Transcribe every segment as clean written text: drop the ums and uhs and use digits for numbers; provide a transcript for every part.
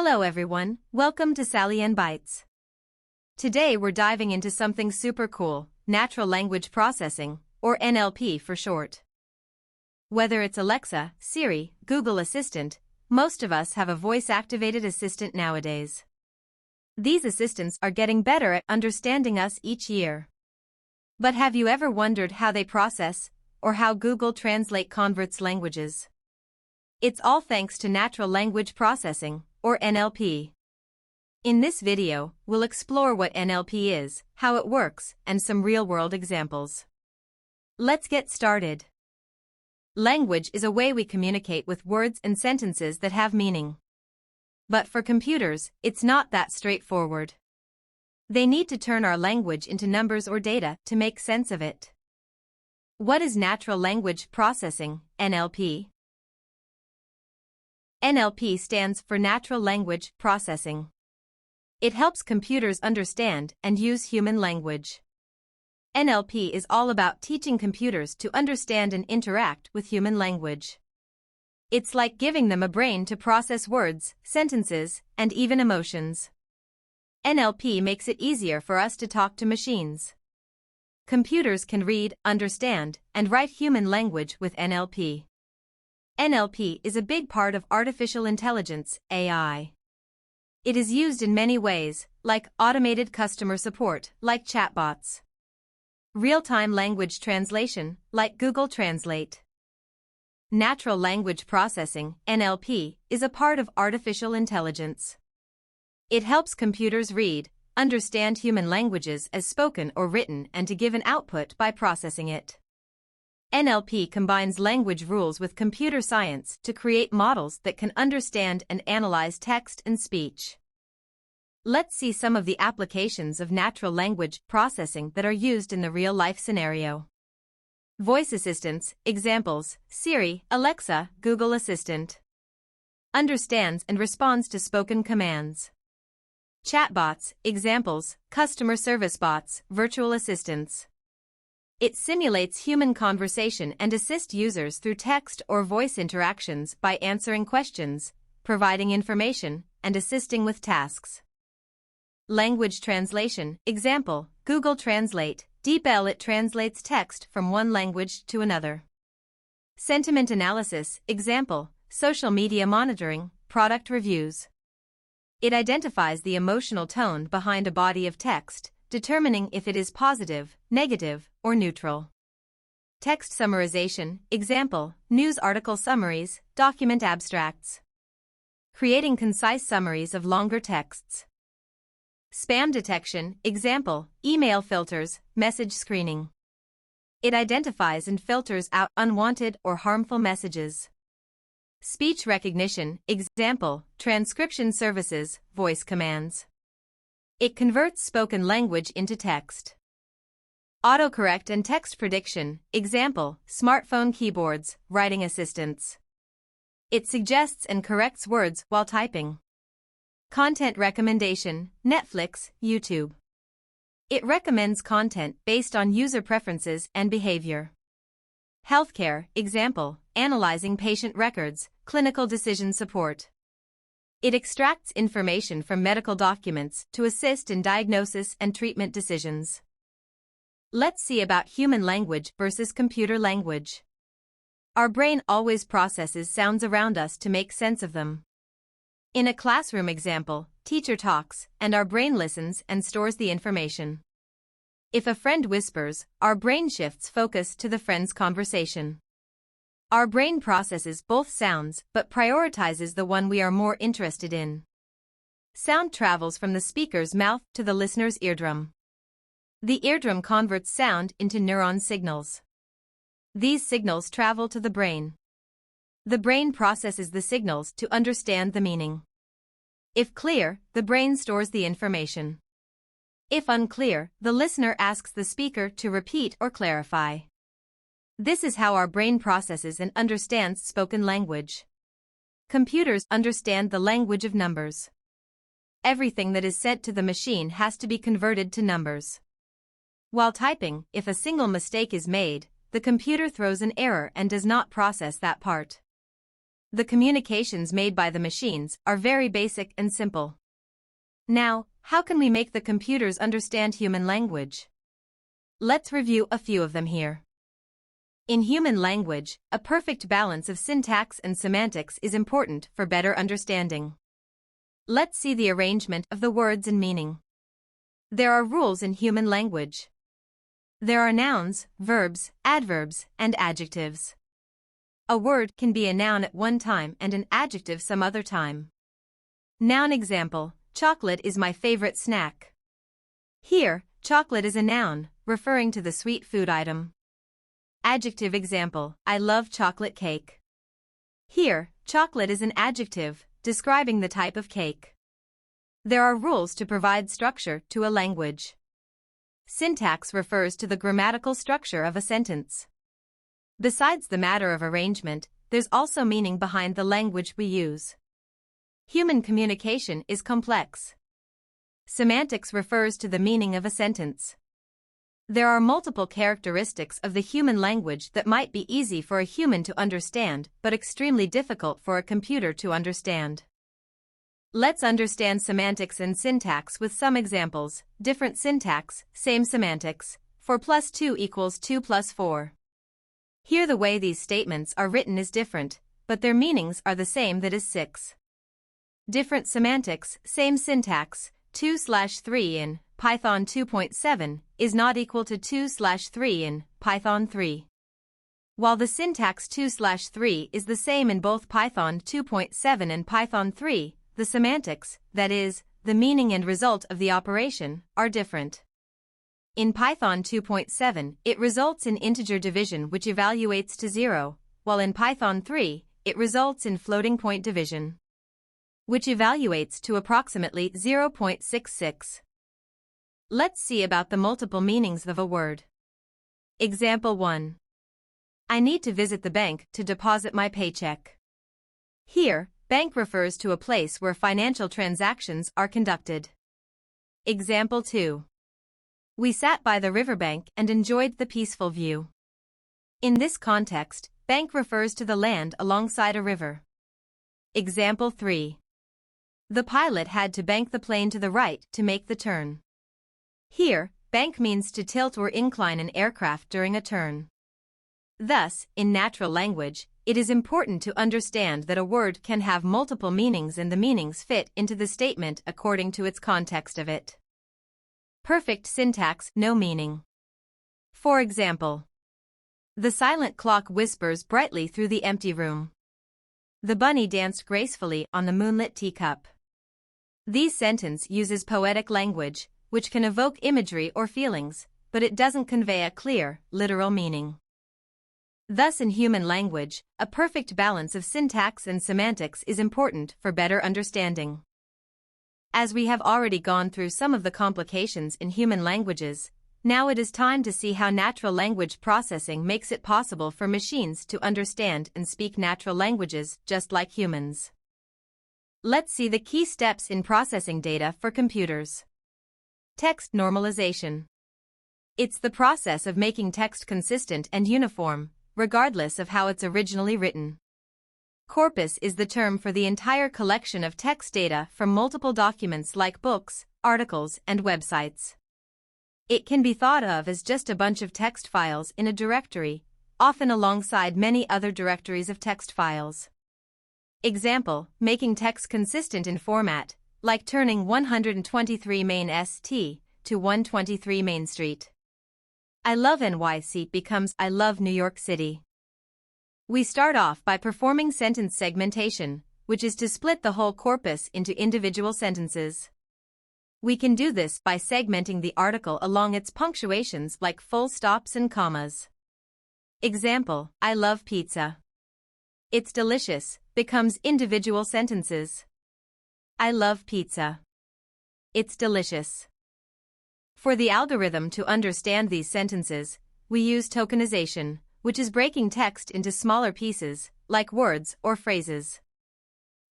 Hello everyone, welcome to Sally N Bites. Today we're diving into something super cool, natural language processing, or NLP for short. Whether it's Alexa, Siri, Google Assistant, most of us have a voice-activated assistant nowadays. These assistants are getting better at understanding us each year. But have you ever wondered how they process, or how Google Translate converts languages? It's all thanks to natural language processing, or NLP. In this video, we'll explore what NLP is, how it works, and some real-world examples. Let's get started. Language is a way we communicate with words and sentences that have meaning. But for computers, it's not that straightforward. They need to turn our language into numbers or data to make sense of it. What is natural language processing, NLP? NLP stands for Natural Language Processing. It helps computers understand and use human language. NLP is all about teaching computers to understand and interact with human language. It's like giving them a brain to process words, sentences, and even emotions. NLP makes it easier for us to talk to machines. Computers can read, understand, and write human language with NLP. NLP is a big part of artificial intelligence, AI. It is used in many ways, like automated customer support, like chatbots. Real-time language translation, like Google Translate. Natural language processing, NLP, is a part of artificial intelligence. It helps computers read, understand human languages as spoken or written and to give an output by processing it. NLP combines language rules with computer science to create models that can understand and analyze text and speech. Let's see some of the applications of natural language processing that are used in the real-life scenario. Voice assistants, examples, Siri, Alexa, Google Assistant. Understands and responds to spoken commands. Chatbots, examples, customer service bots, virtual assistants. It simulates human conversation and assists users through text or voice interactions by answering questions, providing information, and assisting with tasks. Language translation, example, Google Translate, DeepL. It translates text from one language to another. Sentiment analysis, example, social media monitoring, product reviews. It identifies the emotional tone behind a body of text, determining if it is positive, negative, or neutral. Text summarization, example, news article summaries, document abstracts. Creating concise summaries of longer texts. Spam detection, example, email filters, message screening. It identifies and filters out unwanted or harmful messages. Speech recognition, example, transcription services, voice commands. It converts spoken language into text. Autocorrect and text prediction, example, smartphone keyboards, writing assistants. It suggests and corrects words while typing. Content recommendation, Netflix, YouTube. It recommends content based on user preferences and behavior. Healthcare, example, analyzing patient records, clinical decision support. It extracts information from medical documents to assist in diagnosis and treatment decisions. Let's see about human language versus computer language. Our brain always processes sounds around us to make sense of them. In a classroom example, teacher talks, and our brain listens and stores the information. If a friend whispers, our brain shifts focus to the friend's conversation. Our brain processes both sounds but prioritizes the one we are more interested in. Sound travels from the speaker's mouth to the listener's eardrum. The eardrum converts sound into neuron signals. These signals travel to the brain. The brain processes the signals to understand the meaning. If clear, the brain stores the information. If unclear, the listener asks the speaker to repeat or clarify. This is how our brain processes and understands spoken language. Computers understand the language of numbers. Everything that is sent to the machine has to be converted to numbers. While typing, if a single mistake is made, the computer throws an error and does not process that part. The communications made by the machines are very basic and simple. Now, how can we make the computers understand human language? Let's review a few of them here. In human language, a perfect balance of syntax and semantics is important for better understanding. Let's see the arrangement of the words and meaning. There are rules in human language. There are nouns, verbs, adverbs, and adjectives. A word can be a noun at one time and an adjective some other time. Noun example: chocolate is my favorite snack. Here, chocolate is a noun, referring to the sweet food item. Adjective example: I love chocolate cake. Here, chocolate is an adjective, describing the type of cake. There are rules to provide structure to a language. Syntax refers to the grammatical structure of a sentence. Besides the matter of arrangement, there's also meaning behind the language we use. Human communication is complex. Semantics refers to the meaning of a sentence. There are multiple characteristics of the human language that might be easy for a human to understand but extremely difficult for a computer to understand. Let's understand semantics and syntax with some examples. Different syntax, same semantics. 4 + 2 = 2 + 4. Here the way these statements are written is different, but their meanings are the same, that is 6. Different semantics, same syntax. 2/3 in Python 2.7 is not equal to 2/3 in Python 3. While the syntax 2/3 is the same in both Python 2.7 and Python 3, the semantics, that is, the meaning and result of the operation, are different. In Python 2.7, it results in integer division which evaluates to 0, while in Python 3, it results in floating point division, which evaluates to approximately 0.66. Let's see about the multiple meanings of a word. Example 1. I need to visit the bank to deposit my paycheck. Here, bank refers to a place where financial transactions are conducted. Example 2. We sat by the riverbank and enjoyed the peaceful view. In this context, bank refers to the land alongside a river. Example 3. The pilot had to bank the plane to the right to make the turn. Here, bank means to tilt or incline an aircraft during a turn. Thus, in natural language, it is important to understand that a word can have multiple meanings and the meanings fit into the statement according to its context of it. Perfect syntax, no meaning. For example, the silent clock whispers brightly through the empty room. The bunny danced gracefully on the moonlit teacup. These sentence uses poetic language, which can evoke imagery or feelings, but it doesn't convey a clear, literal meaning. Thus in human language, a perfect balance of syntax and semantics is important for better understanding. As we have already gone through some of the complications in human languages, now it is time to see how natural language processing makes it possible for machines to understand and speak natural languages just like humans. Let's see the key steps in processing data for computers. Text normalization. It's the process of making text consistent and uniform, regardless of how it's originally written. Corpus is the term for the entire collection of text data from multiple documents like books, articles, and websites. It can be thought of as just a bunch of text files in a directory, often alongside many other directories of text files. Example, making text consistent in format, like turning 123 Main St. to 123 Main Street. I love NYC becomes I love New York City. We start off by performing sentence segmentation, which is to split the whole corpus into individual sentences. We can do this by segmenting the article along its punctuations like full stops and commas. Example, I love pizza. It's delicious becomes individual sentences. I love pizza. It's delicious. For the algorithm to understand these sentences, we use tokenization, which is breaking text into smaller pieces, like words or phrases.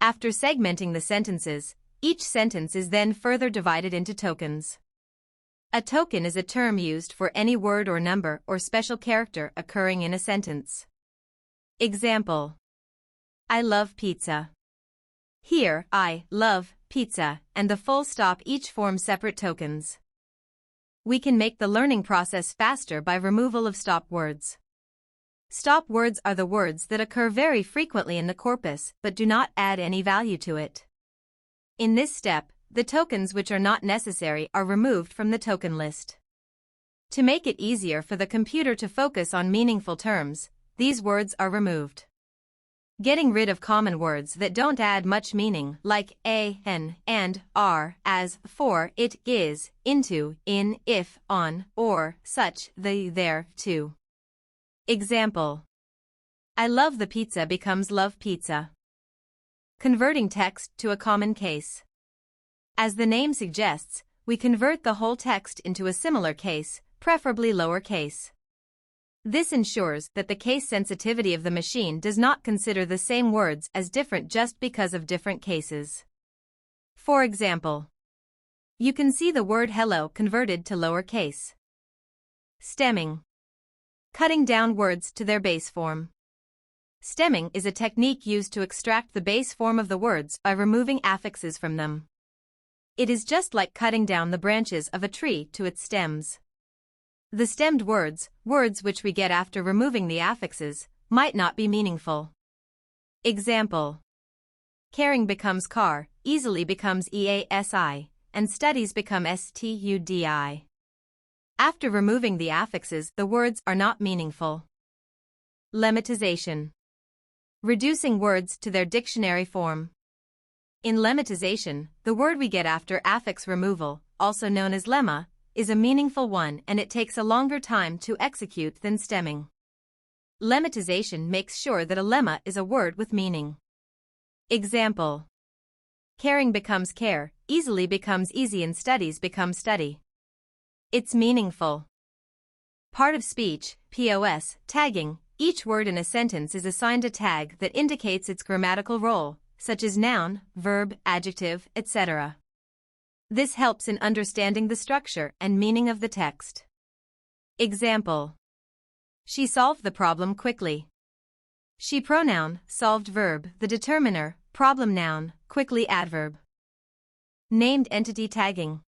After segmenting the sentences, each sentence is then further divided into tokens. A token is a term used for any word or number or special character occurring in a sentence. Example: I love pizza. Here, I love pizza and the full stop each form separate tokens. We can make the learning process faster by removal of stop words. Stop words are the words that occur very frequently in the corpus but do not add any value to it. In this step, the tokens which are not necessary are removed from the token list. To make it easier for the computer to focus on meaningful terms, these words are removed. Getting rid of common words that don't add much meaning like a, an, and, are, as, for, it, is, into, in, if, on, or, such, the, there, to. Example. I love the pizza becomes love pizza. Converting text to a common case. As the name suggests, we convert the whole text into a similar case, preferably lowercase. This ensures that the case sensitivity of the machine does not consider the same words as different just because of different cases. For example, you can see the word hello converted to lowercase. Stemming. Cutting down words to their base form. Stemming is a technique used to extract the base form of the words by removing affixes from them. It is just like cutting down the branches of a tree to its stems. The stemmed words, words which we get after removing the affixes, might not be meaningful. Example. Caring becomes car, easily becomes easi, and studies become studi. After removing the affixes, the words are not meaningful. Lemmatization. Reducing words to their dictionary form. In lemmatization, the word we get after affix removal, also known as lemma, is a meaningful one and it takes a longer time to execute than stemming. Lemmatization makes sure that a lemma is a word with meaning. Example. Caring becomes care, easily becomes easy and studies become study. It's meaningful. Part of speech, POS, tagging. Each word in a sentence is assigned a tag that indicates its grammatical role, such as noun, verb, adjective, etc. This helps in understanding the structure and meaning of the text. Example. She solved the problem quickly. She pronoun, solved verb, the determiner, problem noun, quickly adverb. Named entity tagging.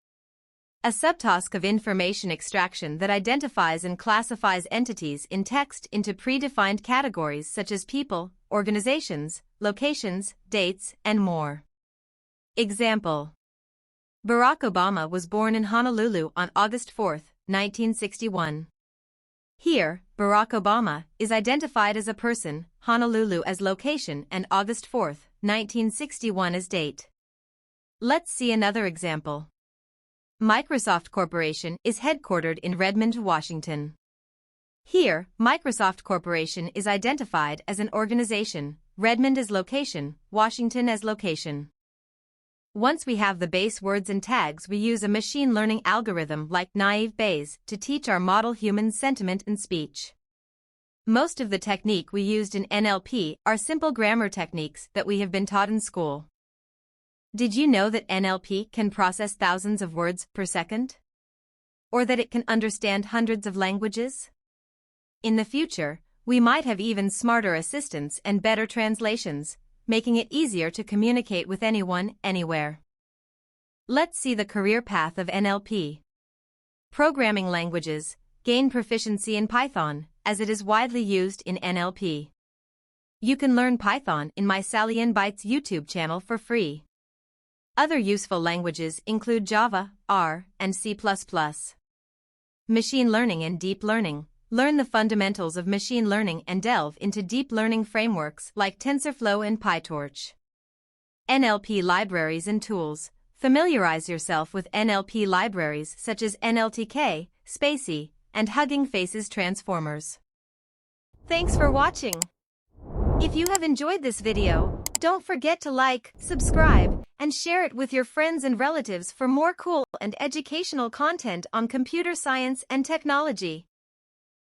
A subtask of information extraction that identifies and classifies entities in text into predefined categories such as people, organizations, locations, dates, and more. Example. Barack Obama was born in Honolulu on August 4, 1961. Here, Barack Obama is identified as a person, Honolulu as location, and August 4, 1961 as date. Let's see another example. Microsoft Corporation is headquartered in Redmond, Washington. Here, Microsoft Corporation is identified as an organization, Redmond as location, Washington as location. Once we have the base words and tags, we use a machine learning algorithm like Naive Bayes to teach our model human sentiment and speech. Most of the technique we used in NLP are simple grammar techniques that we have been taught in school. Did you know that NLP can process thousands of words per second? Or that it can understand hundreds of languages? In the future, we might have even smarter assistants and better translations, making it easier to communicate with anyone, anywhere. Let's see the career path of NLP. Programming languages. Gain proficiency in Python, as it is widely used in NLP. You can learn Python in my Salian Bytes YouTube channel for free. Other useful languages include Java, R, and C++. Machine learning and deep learning. Learn the fundamentals of machine learning and delve into deep learning frameworks like TensorFlow and PyTorch. NLP libraries and tools. Familiarize yourself with NLP libraries such as NLTK, Spacey, and Hugging Faces Transformers. Thanks for watching. If you have enjoyed this video, don't forget to like, subscribe, and share it with your friends and relatives for more cool and educational content on computer science and technology.